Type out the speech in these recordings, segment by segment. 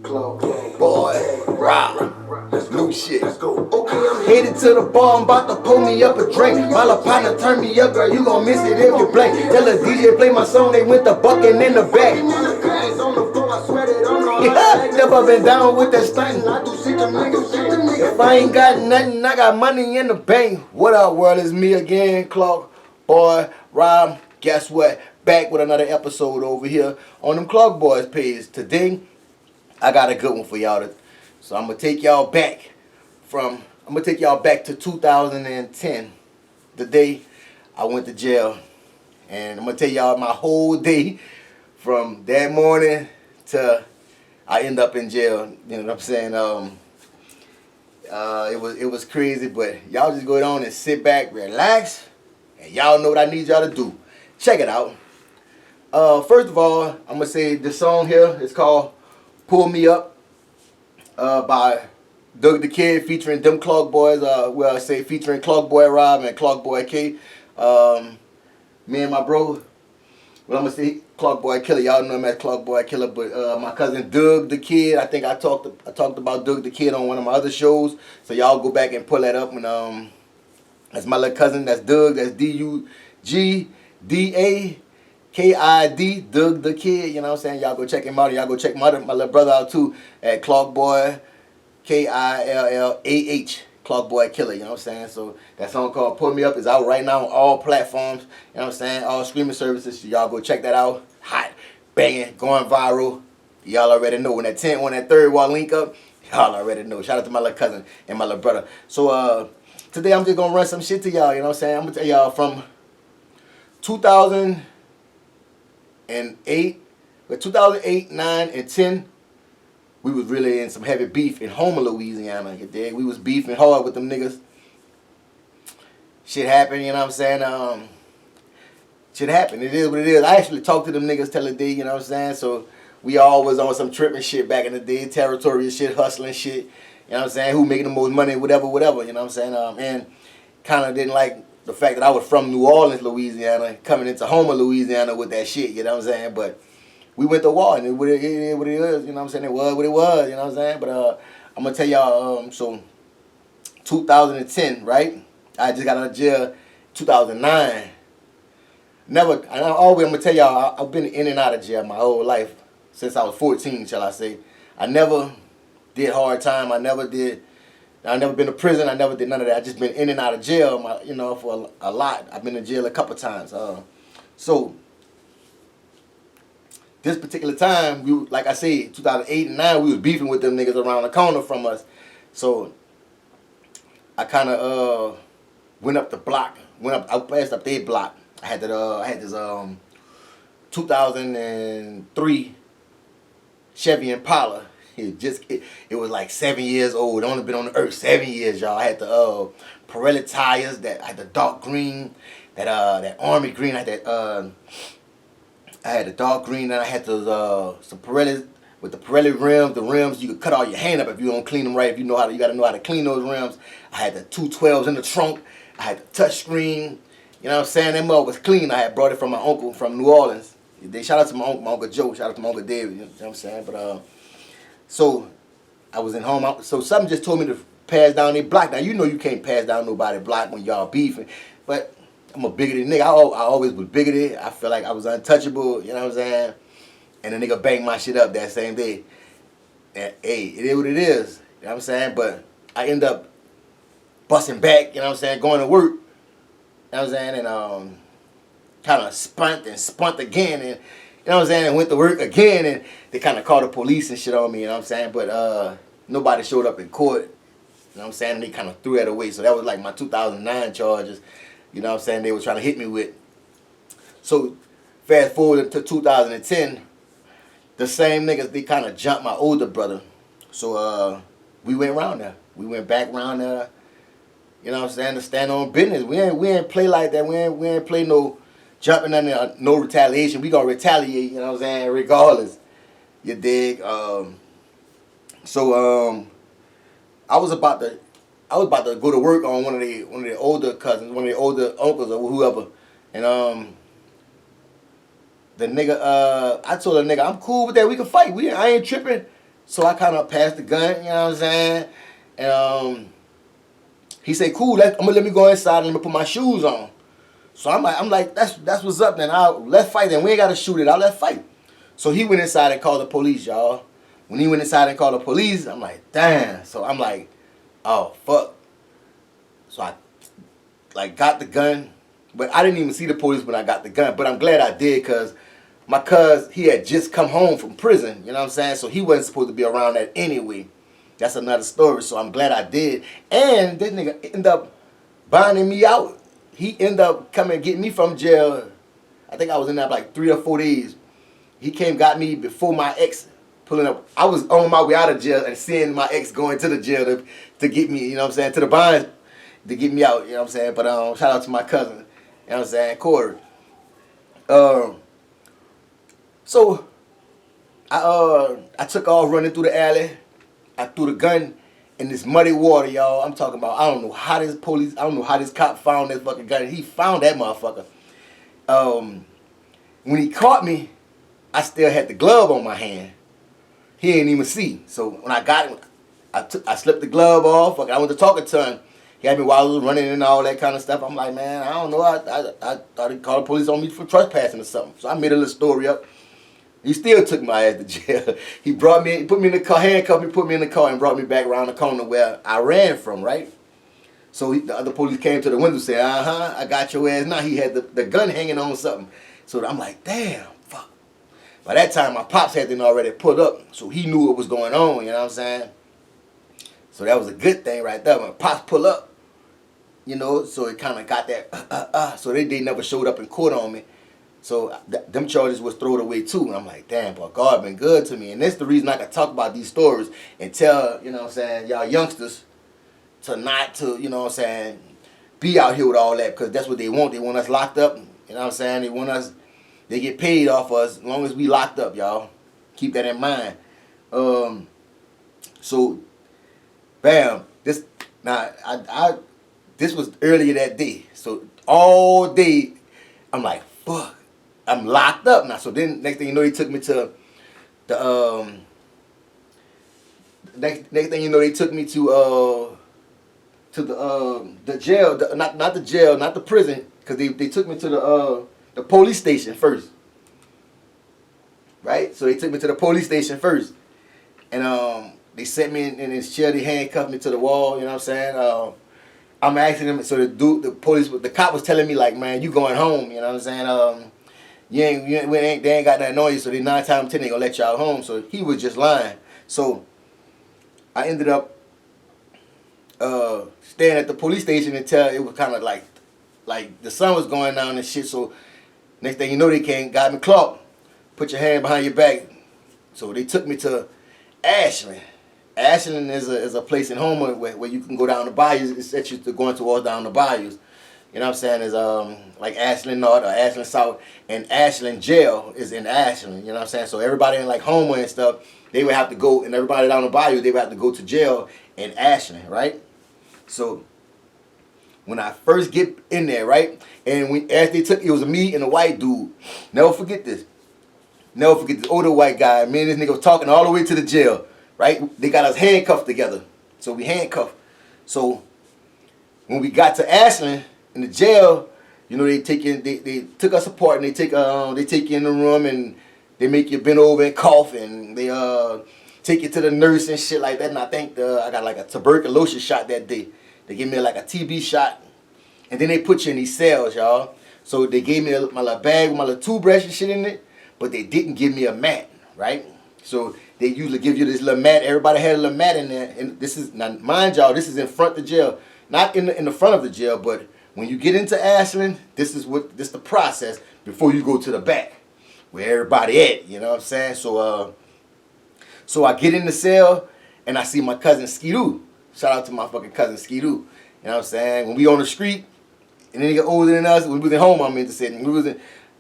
ClarkBoyRob. New shit. Headed to the bar, I'm about to pull me up a drink. My little partner turn me up, girl, you gon' miss it if you blink. Tell the DJ play my song, they went the bucking in the back. Never been down with that stunt. If I ain't got nothing, I got money in the bank. What up, world? It's me again, ClarkBoyRob. Guess what? Back with another episode over here on them Clark Boys page. Today, I got a good one for y'all. So I'm gonna take y'all back to 2010, the day I went to jail, and I'm gonna tell y'all my whole day from that morning to I end up in jail. You know what I'm saying? It was crazy, but y'all just go on and sit back, relax, and y'all know what I need y'all to do. Check it out. First of all, I'm gonna say the song here is called "Pull Me Up" by Doug the Kid featuring them Clark Boys. Featuring ClarkBoyRob and ClarkBoy K. Me and my bro. Well, I'm gonna say ClarkBoy Killer. Y'all know him as ClarkBoy Killer, but my cousin Doug the Kid. I think I talked about Doug the Kid on one of my other shows. So y'all go back and pull that up. And that's my little cousin. That's Doug. That's DUGDAKID. Doug the Kid. You know what I'm saying? Y'all go check him out. Y'all go check my little brother out too at ClarkBoy KILLAH. ClarkBoy Killer, you know what I'm saying? So that song called Pull Me Up is out right now on all platforms, you know what I'm saying? All streaming services. So y'all go check that out. Hot, banging, going viral. Y'all already know when that third wall link up, y'all already know. Shout out to my little cousin and my little brother. So today I'm just gonna run some shit to y'all, you know what I'm saying? I'm gonna tell y'all from 2008, 9, and 10. We was really in some heavy beef in Homer, Louisiana. You dig? We was beefing hard with them niggas. Shit happened, you know what I'm saying? Shit happened. It is what it is. I actually talked to them niggas till the day, you know what I'm saying? So we all was on some tripping shit back in the day, territorial shit, hustling shit. You know what I'm saying? Who making the most money, whatever, you know what I'm saying? And kind of didn't like the fact that I was from New Orleans, Louisiana, coming into Homer, Louisiana with that shit, you know what I'm saying? But we went to war, and it is what it is, you know what I'm saying? It was what it was, you know what I'm saying? But I'm going to tell y'all, so 2010, right? I just got out of jail 2009. I'm going to tell y'all, I've been in and out of jail my whole life, since I was 14, shall I say. I never did hard time. I never been to prison. I never did none of that. I just been in and out of jail, for a lot. I've been in jail a couple times. So this particular time, like I said, 2008 and 9, we was beefing with them niggas around the corner from us. So I kind of went up the block, I passed up their block. I had this 2003 Chevy Impala. It was like 7 years old. It only been on the earth 7 years, y'all. I had the Pirelli tires I had the dark green, that army green. I had the dark green, and I had those some Pirellis with the Pirelli rims. The rims you could cut all your hand up if you don't clean them right. If you gotta know how to clean those rims. I had the 212s in the trunk. I had the touch screen. You know what I'm saying? That mug was clean. I had brought it from my uncle from New Orleans. Shout out to my uncle Joe. Shout out to my uncle David. You know what I'm saying? But so I was in home. So something just told me to pass down their block. Now you know you can't pass down nobody's block when y'all beefing, but I'm a bigoted nigga. I always was bigoted. I feel like I was untouchable, you know what I'm saying? And the nigga banged my shit up that same day. And hey, it is what it is, you know what I'm saying? But I end up busting back, you know what I'm saying, going to work, you know what I'm saying, and kind of spunt again, and you know what I'm saying, and went to work again, and they kind of called the police and shit on me, you know what I'm saying? But nobody showed up in court, you know what I'm saying, and they kind of threw that away. So that was like my 2009 charges. You know what I'm saying, they were trying to hit me with. So fast forward to 2010, the same niggas, they kind of jumped my older brother. So we went around there. We went back around there, you know what I'm saying, to stand on business. We ain't play like that. We ain't play no jumping on there, no retaliation. We gonna retaliate, you know what I'm saying, regardless. You dig? So I was about to go to work on one of the older cousins, one of the older uncles or whoever, and the nigga, I told the nigga, I'm cool with that. We can fight. I ain't tripping. So I kind of passed the gun. You know what I'm saying? And he said, cool. I'm gonna let me go inside and let me put my shoes on. So I'm like, that's what's up. Then let's fight. Then we ain't gotta shoot it. Let's fight. So he went inside and called the police, y'all. When he went inside and called the police, I'm like, damn. So I'm like, oh fuck. So I like got the gun, but I didn't even see the police when I got the gun. But I'm glad I did, because my cuz, he had just come home from prison, you know what I'm saying? So he wasn't supposed to be around that anyway. That's another story. So I'm glad I did. And this nigga ended up bonding me out. He ended up coming and getting me from jail. I think I was in there like 3 or 4 days. He came got me before my ex pulling up. I was on my way out of jail and seeing my ex going to the jail to get me, you know what I'm saying, to the bond to get me out, you know what I'm saying? But shout out to my cousin, you know what I'm saying, Corey. So I took off running through the alley. I threw the gun in this muddy water, y'all. I'm talking about, I don't know how this cop found that fucking gun. He found that motherfucker. When he caught me, I still had the glove on my hand. He didn't even see. So when I got him, I slipped the glove off. I went to talking to him. He had me while I was running and all that kind of stuff. I'm like, man, I don't know. I thought he called the police on me for trespassing or something. So I made a little story up. He still took my ass to jail. He put me in the car, handcuffed me, put me in the car, and brought me back around the corner where I ran from, right? So the other police came to the window and said, I got your ass now. He had the gun hanging on something. So I'm like, damn, fuck. By that time, my pops had been already put up, so he knew what was going on, you know what I'm saying? So that was a good thing right there. When pops pull up, you know, so it kind of got that, so they never showed up in court on me. So them charges was thrown away too. And I'm like, damn, boy, God been good to me. And that's the reason I can talk about these stories and tell, you know what I'm saying, y'all youngsters to not to, you know what I'm saying, be out here with all that, because that's what they want. They want us locked up. You know what I'm saying? They get paid off us as long as we locked up, y'all. Keep that in mind. So, bam, this was earlier that day. So all day, I'm like, fuck. I'm locked up now. So then next thing you know, he took me to the next thing you know, they took me to the jail, not the jail, not the prison, because they took me to the police station first. Right? So they took me to the police station first. And they set me in this chair, they handcuffed me to the wall, you know what I'm saying? I'm asking them, so the cop was telling me like, man, you going home, you know what I'm saying? They ain't got that noise, so they 9 times out of 10 they gonna let y'all home. So he was just lying. So I ended up staying at the police station until it was kind of like the sun was going down and shit. So next thing you know, they got me Clark. Put your hand behind your back. So they took me to Ashland. Ashland is a place in Homer where you can go down the bayous. It sets you to going towards down the bayous. You know what I'm saying? Is like Ashland North or Ashland South, and Ashland Jail is in Ashland. You know what I'm saying? So everybody in like Homer and stuff, they would have to go, and everybody down the bayou, they would have to go to jail in Ashland, right? So when I first get in there, right, and after they took, it was me and a white dude. Never forget this. Never forget this older white guy. Me and this nigga was talking all the way to the jail, right? They got us handcuffed together, so we handcuffed. So when we got to Ashland in the jail, you know, they took us apart and they take you in the room and they make you bend over and cough, and they take you to the nurse and shit like that. And I think I got like a tuberculosis shot that day. They gave me like a TB shot, and then they put you in these cells, y'all. So they gave me my little bag with my little toothbrush and shit in it, but they didn't give me a mat, right? So they usually give you this little mat. Everybody had a little mat in there, and this is, now mind y'all, this is in front of the jail, not in the front of the jail, but when you get into Ashland, this is the process before you go to the back, where everybody at, you know what I'm saying? So I get in the cell, and I see my cousin Skidoo. Shout out to my fucking cousin Skidoo. You know what I'm saying? When we on the street, and then he got older than us, when we was at home, I meant to say,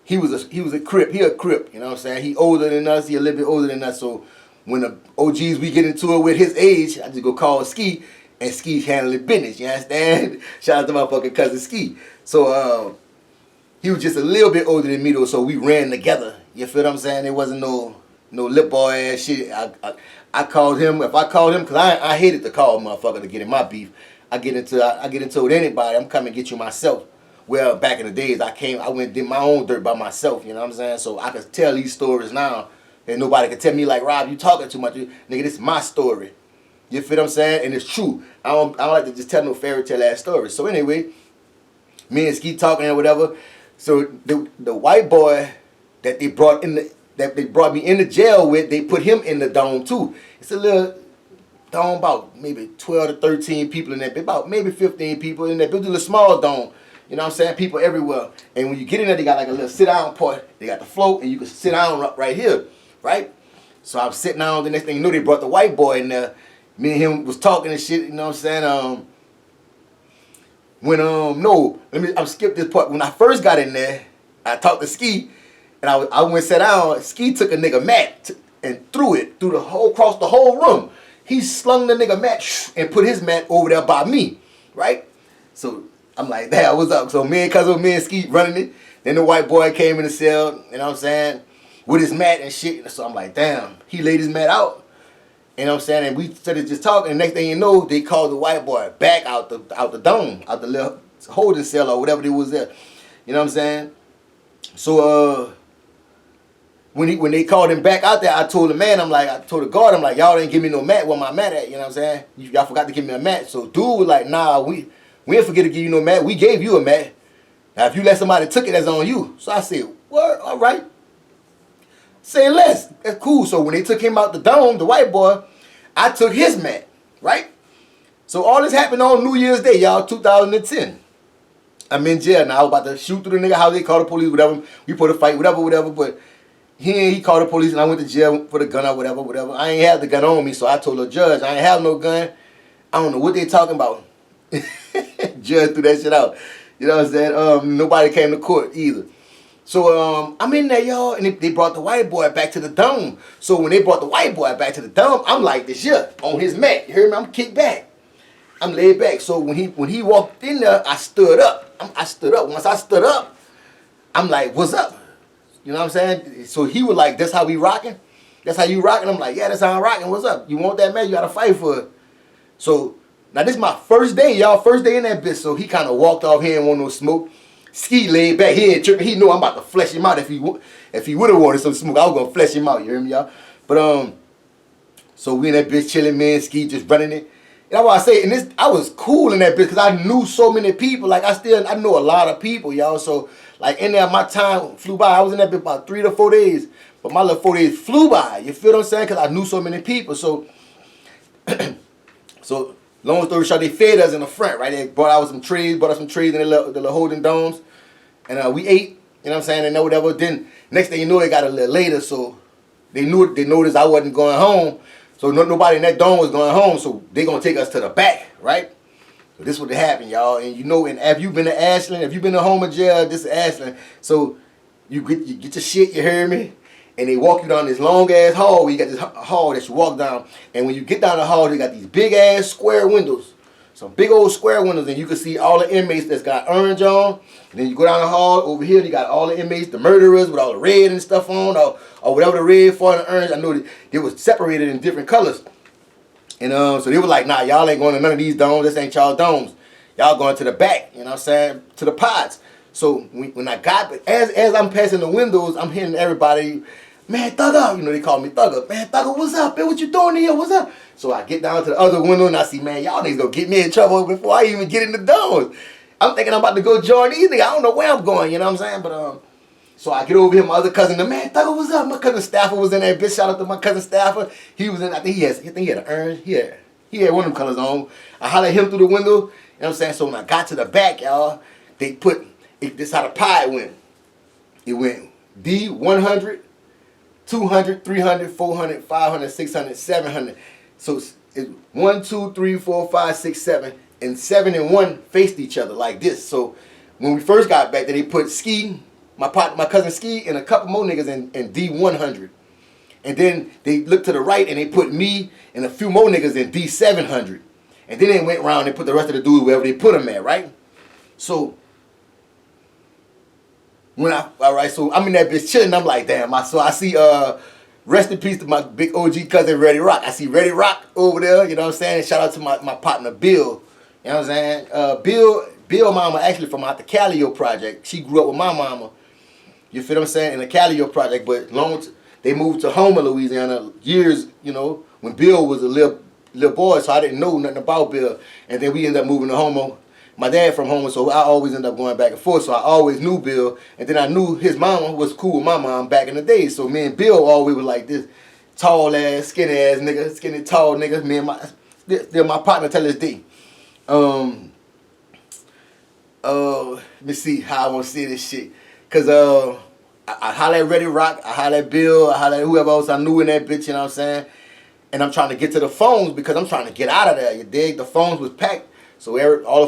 he was a Crip. He a Crip, you know what I'm saying? He older than us, he a little bit older than us, so when the OGs we get into it with his age, I just go call Ski, and Ski's handling business, you understand? Shout out to my fucking cousin Ski. So he was just a little bit older than me though, so we ran together, You feel what I'm saying? There wasn't no lip boy ass shit. I called him. If I called him, cause I hated to call a motherfucker to get in my beef. I get into it with anybody. I'm coming to get you myself. Well, back in the days, I went and did my own dirt by myself. You know what I'm saying? So I can tell these stories now, and nobody can tell me like, Rob, you talking too much. Nigga, this is my story. You feel what I'm saying? And it's true. I don't like to just tell no fairy tale ass stories. So anyway, me and Ski talking and whatever. So the white boy that they brought me into jail with, they put him in the dome too. It's a little dome, about maybe 12 to 13 people in that bit, about maybe 15 people in that bit. It's a little small dome. You know what I'm saying? People everywhere. And when you get in there, they got like a little sit down part. They got the float, and you can sit down right here, right? So I was sitting down. The next thing you know, they brought the white boy in there. Me and him was talking and shit. You know what I'm saying? I'm skip this part. When I first got in there, I talked to Ski, and I went and sat down. Ski took a nigga mat and threw it across the whole room. He slung the nigga mat and put his mat over there by me, right? So I'm like, damn, what's up? So me and Ski running it. Then the white boy came in the cell, you know what I'm saying, with his mat and shit. So I'm like, damn, he laid his mat out. You know what I'm saying? And we started just talking. And next thing you know, they called the white boy back out the dome, out the little holding cell or whatever it was there. You know what I'm saying? So when they called him back out there, I told the guard, I'm like, y'all didn't give me no mat. Where my mat at? You know what I'm saying? Y'all forgot to give me a mat. So dude was like, nah, we didn't forget to give you no mat. We gave you a mat. Now if you let somebody took it, that's on you. So I said, what? All right. Say less. That's cool. So when they took him out the dome, the white boy, I took his mat, right? So all this happened on New Year's Day, y'all, 2010. I'm in jail now. I was about to shoot through the nigga house. They called the police, whatever. We put a fight, whatever. But he called the police, and I went to jail for the gun or whatever. I ain't have the gun on me, so I told the judge, I ain't have no gun. I don't know what they talking about. Judge threw that shit out. You know what I'm saying? Nobody came to court either. So I'm in there, y'all, and they brought the white boy back to the dome. So when they brought the white boy back to the dome, I'm like this shit on his mat. You hear me? I'm kicked back. I'm laid back. So when he walked in there, I stood up. I stood up. Once I stood up, I'm like, what's up? You know what I'm saying? So he was like, that's how we rocking? That's how you rocking? I'm like, yeah, that's how I'm rocking. What's up? You want that man? You got to fight for it. So now this is my first day, y'all. First day in that bitch. So he kind of walked off. He didn't want no smoke. Ski laid back. He ain't tripping. He knew I'm about to flesh him out. If he would have wanted some smoke, I was going to flesh him out. You hear me, y'all? But, so we in that bitch chilling, man. Ski just running it. And that's why I say, and I was cool in that bitch because I knew so many people. Like, I know a lot of people, y'all. So, like, in there, my time flew by. I was in that bitch about 3 to 4 days. But my little 4 days flew by. You feel what I'm saying? Because I knew so many people. So, long story short, they fed us in the front, right? They brought us some trees in the little holding domes. And we ate, you know what I'm saying, and whatever. Then, next thing you know, it got a little later. So, they noticed I wasn't going home. So nobody in that dome was going home, so they gonna take us to the back, right? So this what happened, y'all. And you know, and if you've been to Ashland, if you've been to Homer jail, this is Ashland. So you get your shit, you hear me? And they walk you down this long ass hall where you got this hall that you walk down. And when you get down the hall, they got these big ass square windows. Some big old square windows, and you can see all the inmates that's got orange on. And then you go down the hall, over here, they got all the inmates, the murderers with all the red and stuff on, or whatever the red for and the orange. I know they was separated in different colors. And so they were like, nah, y'all ain't going to none of these domes. This ain't y'all domes. Y'all going to the back, you know what I'm saying, to the pods. So when I got, as I'm passing the windows, I'm hearing everybody, man, Thugger, you know, they call me Thugger. Man, Thugger, what's up, man? What you doing here? What's up? So I get down to the other window and I see, man, y'all niggas gonna get me in trouble before I even get in the doors. I'm thinking I'm about to go join these niggas. I don't know where I'm going, you know what I'm saying? But so I get over here, my other cousin, the man, Thugger, what's up? My cousin Stafford was in there. Bitch, shout out to my cousin Stafford. He was in, I think he had an orange. He had one of them colors on. I hollered at him through the window, you know what I'm saying? So when I got to the back, y'all, they put, this how the pie went. It went D100, 200, 300, 400, 500, 600, 700. So it's 1, 2, 3, 4, 5, 6, 7. And 7 and 1 faced each other like this. So when we first got back there, they put Ski, my cousin Ski, and a couple more niggas in D100. And then they looked to the right and they put me and a few more niggas in D700. And then they went around and put the rest of the dudes wherever they put them at, right? So Alright, so I'm in that bitch chilling. I'm like, damn. So I see rest in peace to my big OG cousin Reddy Rock. I see Reddy Rock over there. You know what I'm saying? Shout out to my partner Bill. You know what I'm saying? Bill mama actually from out the Callio project. She grew up with my mama. You feel what I'm saying? In the Callio project, but they moved to Homer, Louisiana years, you know, when Bill was a little boy, so I didn't know nothing about Bill. And then we ended up moving to Homer. My dad from Homer, so I always ended up going back and forth. So I always knew Bill, and then I knew his mama was cool with my mom back in the day. So me and Bill always was like this tall ass, skinny ass nigga, skinny tall nigga. Me and they're my partner till this day. Let me see how I want to say this shit. Cause I holler at Reddy Rock, I holler at Bill, I holler at whoever else I knew in that bitch, you know what I'm saying? And I'm trying to get to the phones because I'm trying to get out of there, you dig? The phones was packed, so all the phones